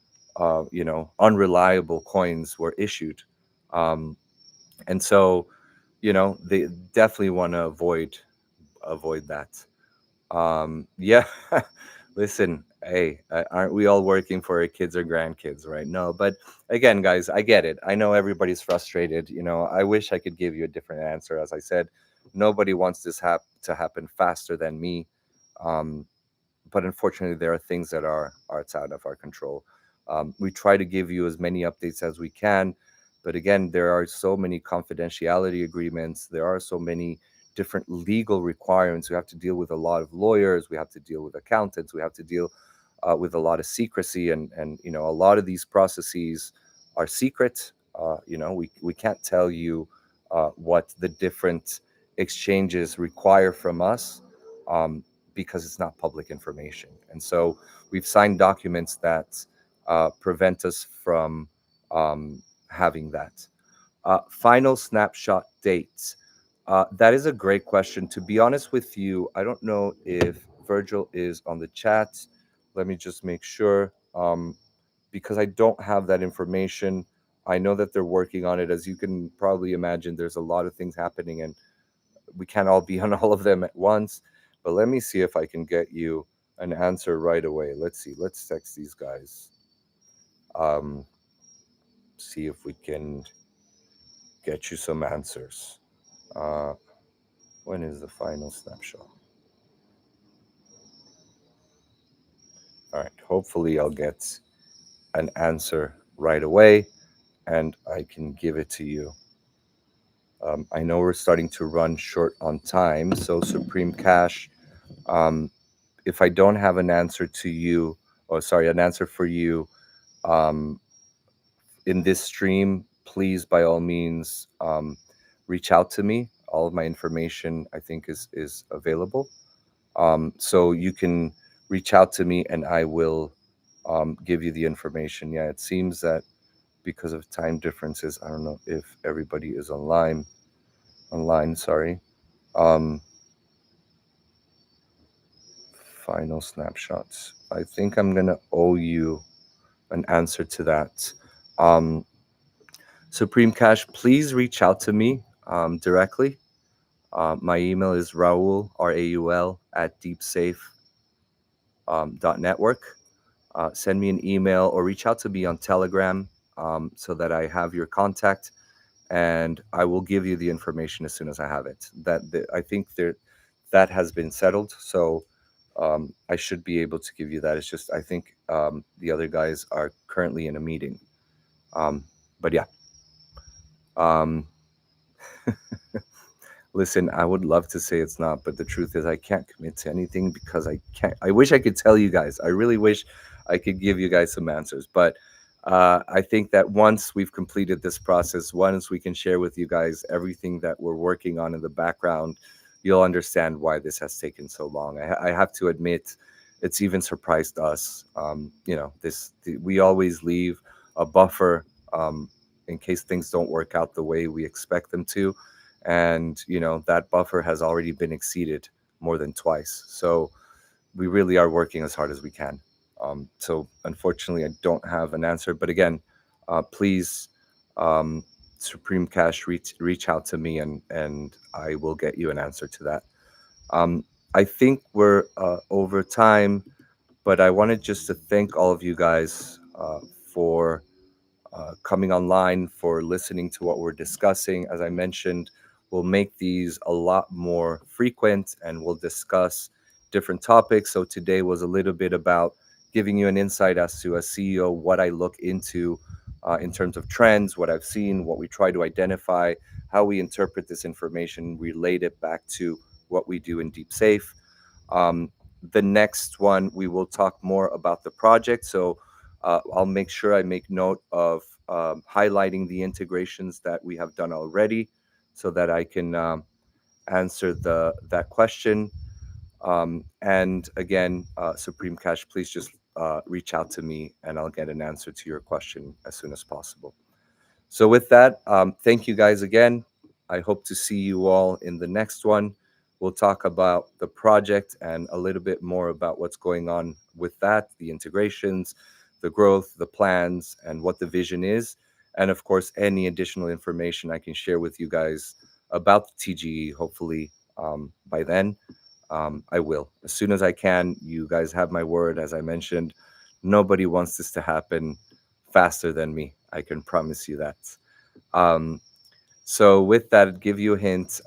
unreliable coins were issued. Um, and so, they definitely want to avoid that. Yeah. Listen, hey, aren't we all working for our kids or grandkids, right? No, but again, guys, I get it. I know everybody's frustrated. I wish I could give you a different answer. As I said, nobody wants this to happen faster than me. Um, but unfortunately, there are things that are outside of our control. We try to give you as many updates as we can, but again, there are so many confidentiality agreements. There are so many different legal requirements. We have to deal with a lot of lawyers. We have to deal with accountants. We have to deal with a lot of secrecy, and a lot of these processes are secret. We can't tell you what the different exchanges require from us. Because it's not public information. And so we've signed documents that prevent us from having that. Final snapshot dates. That is a great question. To be honest with you, I don't know if Virgil is on the chat. Let me just make sure, because I don't have that information. I know that they're working on it. As you can probably imagine, there's a lot of things happening, and we can't all be on all of them at once. But let me see if I can get you an answer right away. Let's see. Let's text these guys. Um, See if we can get you some answers. Uh, when is the final snapshot? All right. Hopefully, I'll get an answer right away and I can give it to you. I know we're starting to run short on time. So, Supreme Cash, um, if I don't have an answer to you, or sorry, an answer for you, um, in this stream, please by all means reach out to me. All of my information, I think, is available. So you can reach out to me, and I will give you the information. Yeah, it seems that because of time differences, I don't know if everybody is online. Online, sorry. Um, Final snapshots. I think I'm gonna owe you an answer to that. Um, Supreme Cash, please reach out to me directly. My email is Raul, Raul, at deepsafe.network. Send me an email or reach out to me on Telegram, so that I have your contact, and I will give you the information as soon as I have it. I think that has been settled, so I should be able to give you that. It's just I think the other guys are currently in a meeting. Um, but yeah. Um, Listen, I would love to say it's not, but the truth is I can't commit to anything because I can't. I wish I could tell you guys. I really wish I could give you guys some answers. But I think that once we've completed this process, once we can share with you guys everything that we're working on in the background, you'll understand why this has taken so long. I have to admit, it's even surprised us. We always leave a buffer, in case things don't work out the way we expect them to, and that buffer has already been exceeded more than twice. So we really are working as hard as we can. So unfortunately, I don't have an answer. But again, please, um, Supreme Cash, reach out to me, and I will get you an answer to that. Um, I think we're over time, but I wanted just to thank all of you guys for coming online, for listening to what we're discussing. As I mentioned, we'll make these a lot more frequent, and we'll discuss different topics. So today was a little bit about giving you an insight as to, a CEO, what I look into in terms of trends, what I've seen, what we try to identify, how we interpret this information, relate it back to what we do in Deep Safe. Um, the next one, we will talk more about the project. So I'll make sure I make note of highlighting the integrations that we have done already, so that I can answer that question. And again, Supreme Cash, please just reach out to me and I'll get an answer to your question as soon as possible. So, with that, thank you guys again. I hope to see you all in the next one. We'll talk about the project and a little bit more about what's going on with that, the integrations, the growth, the plans, and what the vision is. And of course, any additional information I can share with you guys about the TGE, hopefully by then. I will. As soon as I can, you guys have my word. As I mentioned, nobody wants this to happen faster than me. I can promise you that. Um, so, with that, give you a hint.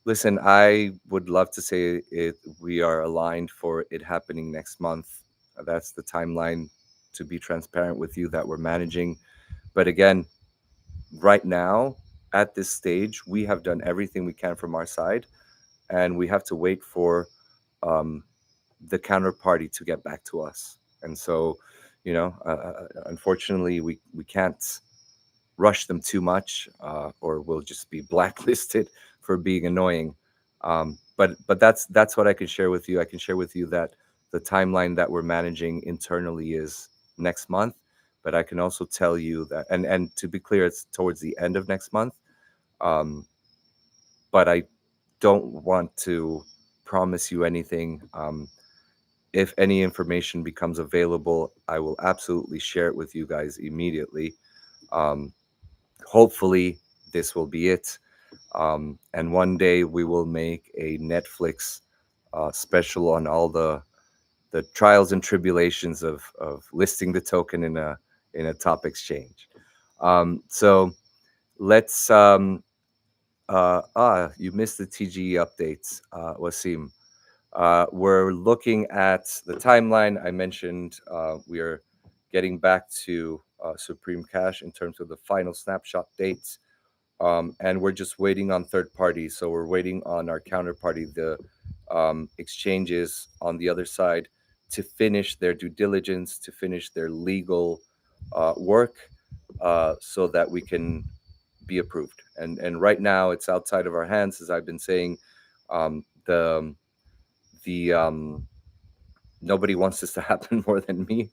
Listen, I would love to say it. We are aligned for it happening next month. That's the timeline, to be transparent with you, that we're managing. But again, right now, at this stage, we have done everything we can from our side, and we have to wait for um, the counterparty to get back to us. And so, unfortunately, we can't rush them too much, or we'll just be blacklisted for being annoying. But that's what I can share with you. I can share with you that the timeline that we're managing internally is next month. But I can also tell you that, and to be clear, it's towards the end of next month. Um, but I don't want to promise you anything. If any information becomes available, I will absolutely share it with you guys immediately. Um, Hopefully, this will be it. And one day we will make a Netflix special on all the trials and tribulations of listing the token in a top exchange. So let's you missed the TGE updates, Wasim. We're looking at the timeline. I mentioned we are getting back to Supreme Cash in terms of the final snapshot dates. And we're just waiting on third parties. So we're waiting on our counterparty, the exchanges on the other side, to finish their due diligence, to finish their legal work, so that we can be approved. And right now, it's outside of our hands, as I've been saying. The nobody wants this to happen more than me,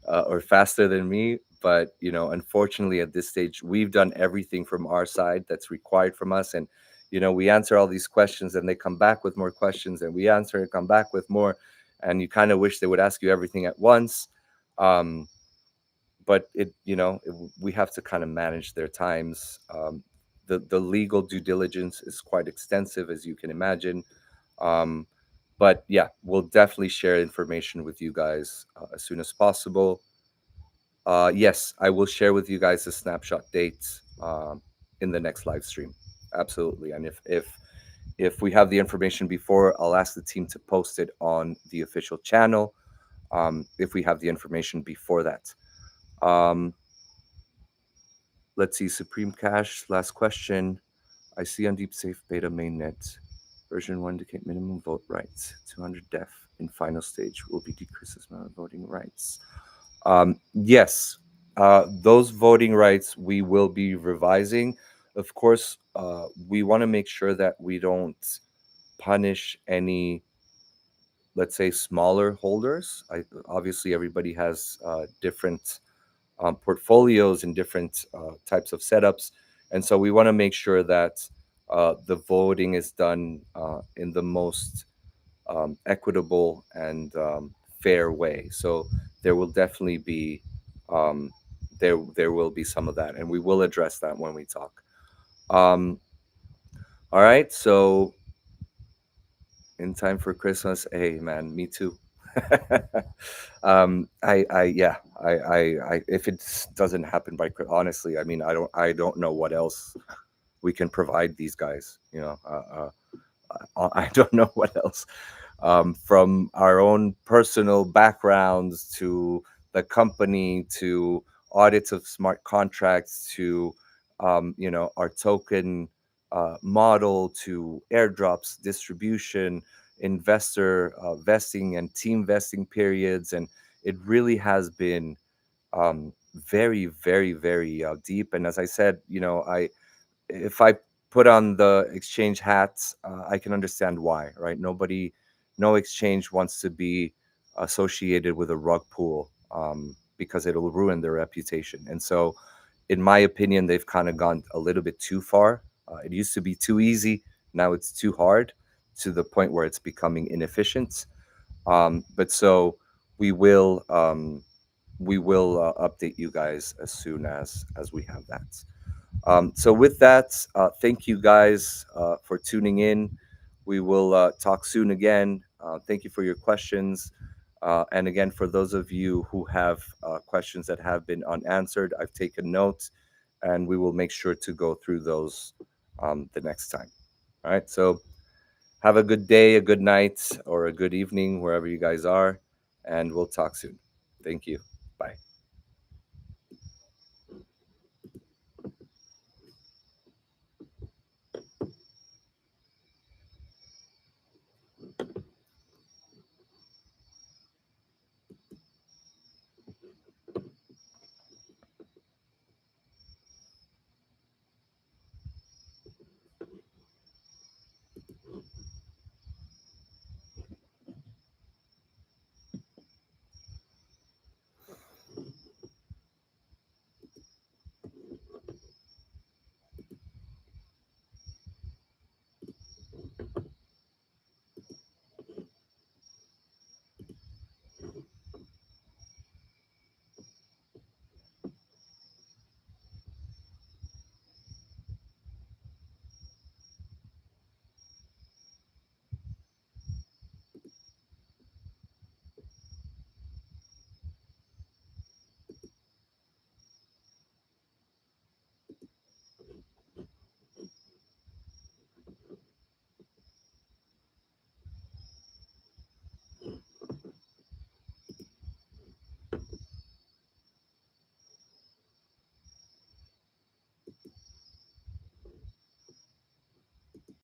or faster than me. But unfortunately, at this stage, we've done everything from our side that's required from us, and we answer all these questions, and they come back with more questions, and we answer and come back with more, and you kind of wish they would ask you everything at once. Um, but we have to kind of manage their times. The legal due diligence is quite extensive, as you can imagine. Um, but yeah, we'll definitely share information with you guys as soon as possible. Yes, I will share with you guys the snapshot dates in the next live stream. Absolutely. And if we have the information before, I'll ask the team to post it on the official channel. If we have the information before that. Um, let's see, Supreme Cash, last question. I see on DeepSafe Beta mainnet, version 1 indicate minimum vote rights. 200 def in final stage will be decreased as amount of voting rights. Yes, those voting rights we will be revising. Of course, we want to make sure that we don't punish any, let's say, smaller holders. Obviously, everybody has different portfolios and different types of setups. And so we want to make sure that the voting is done in the most equitable and fair way. So there will definitely be um, there will be some of that, and we will address that when we talk. Um, all right, so in time for Christmas, hey man, me too. Yeah, if it doesn't happen by honestly, I mean, I don't know what else we can provide these guys. I don't know what else, from our own personal backgrounds to the company to audits of smart contracts to our token model to airdrops, distribution, investor vesting and team vesting periods. And it really has been very, very, very deep. And as I said, if I put on the exchange hats, I can understand why, right? No exchange wants to be associated with a rug pull, because it'll ruin their reputation. And so, in my opinion, they've kind of gone a little bit too far. It used to be too easy, now it's too hard, to the point where it's becoming inefficient. But so we will update you guys as soon as we have that. So with that, thank you guys for tuning in. We will talk soon again. Thank you for your questions. And again, for those of you who have questions that have been unanswered, I've taken notes, and we will make sure to go through those the next time. All right. So have a good day, a good night, or a good evening, wherever you guys are, and we'll talk soon. Thank you.